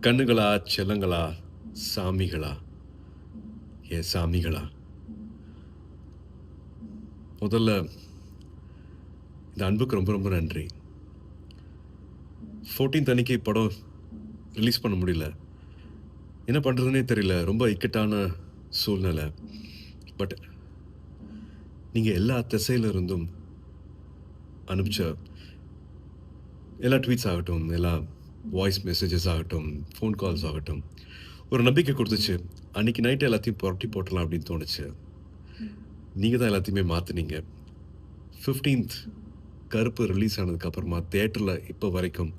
கண்ணுகளா, செல்லங்களா, சாமிகளா, என் சாமிகளா, முதல்ல இந்த அன்புக்கு ரொம்ப ரொம்ப நன்றி. 14த் அன்னைக்கு படம் ரிலீஸ் பண்ண முடியல. என்ன பண்றதுன்னே தெரியல. ரொம்ப இக்கட்டான சூழ்நிலை. பட் நீங்க எல்லா திசையில இருந்தும் அனுப்பிச்ச எல்லா ட்வீட்ஸ் ஆகட்டும், எல்லா வாய்ஸ் மெசேஜஸ் ஆகட்டும், ஃபோன் கால்ஸ் ஆகட்டும், ஒரு நம்பிக்கை குடுத்துச்சு. அன்னைக்கு நைட் எல்லாத்தையும் புரட்டி போட்டுறலாம் அப்படின்னு தோணுச்சு. நீங்க தான் எல்லாத்தையுமே மாத்துனீங்க. 15த் கருப்பு ரிலீஸ் ஆனதுக்கு அப்புறமா தியேட்டர்ல இப்ப வரைக்கும்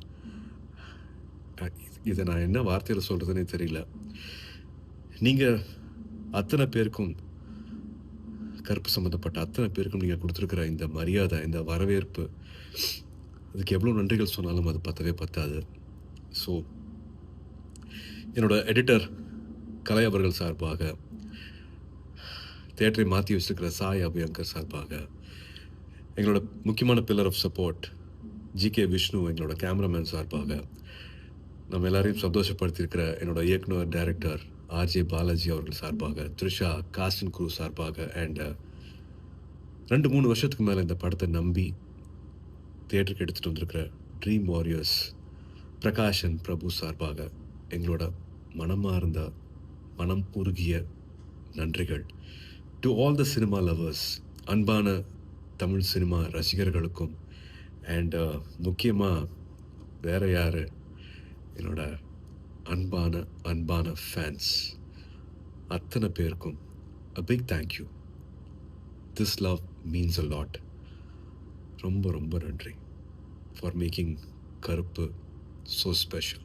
இத நான் என்ன வார்த்தையில சொல்றதுன்னே தெரியல. நீங்க அத்தன பேருக்கும் கருப்பு சம்மந்தப்பட்ட அத்தன பேருக்கும் நீங்க குடுத்திருக்கிற இந்த மரியாதை, இந்த வரவேற்பு, அதுக்கு எவ்வளோ நன்றிகள் சொன்னாலும் அது பத்தவே பத்தாது. ஸோ என்னோட எடிட்டர் கலை அவர்கள் சார்பாக, தியேட்டரை மாத்தி வச்சிருக்கிற சாய் அபியங்கர் சார்பாக, எங்களோட முக்கியமான pillar of support G K. Vishnu எங்களோட கேமராமேன் சார்பாக, நம்ம எல்லாரையும் சந்தோஷப்படுத்தியிருக்கிற என்னோட இயக்குனர், டைரக்டர் ஆர்.ஜே. பாலாஜி அவர்கள் சார்பாக, த்ரிஷா, காஸ்ட் அண்ட் க்ரூ சார்பாக அண்ட் 2, 3 வருஷத்துக்கு மேல இந்த படத்தை நம்பி தியேட்டருக்கு எடுத்துட்டு வந்திருக்கிற ட்ரீம் வாரியர்ஸ் பிரகாஷ் அண்ட் பிரபு சார்பாக எங்களோட மனமார்ந்த, மனம் உருகிய நன்றிகள். To all the cinema lovers, அன்பான தமிழ் சினிமா ரசிகர்களுக்கும் அண்ட் முக்கியமா வேற யாரு, என்னோட அன்பான அன்பான ஃபேன்ஸ் அத்தனை பேருக்கும் a big thank you. This love means a lot. ரொம்ப ரொம்ப நன்றி for making கருப்பு so special.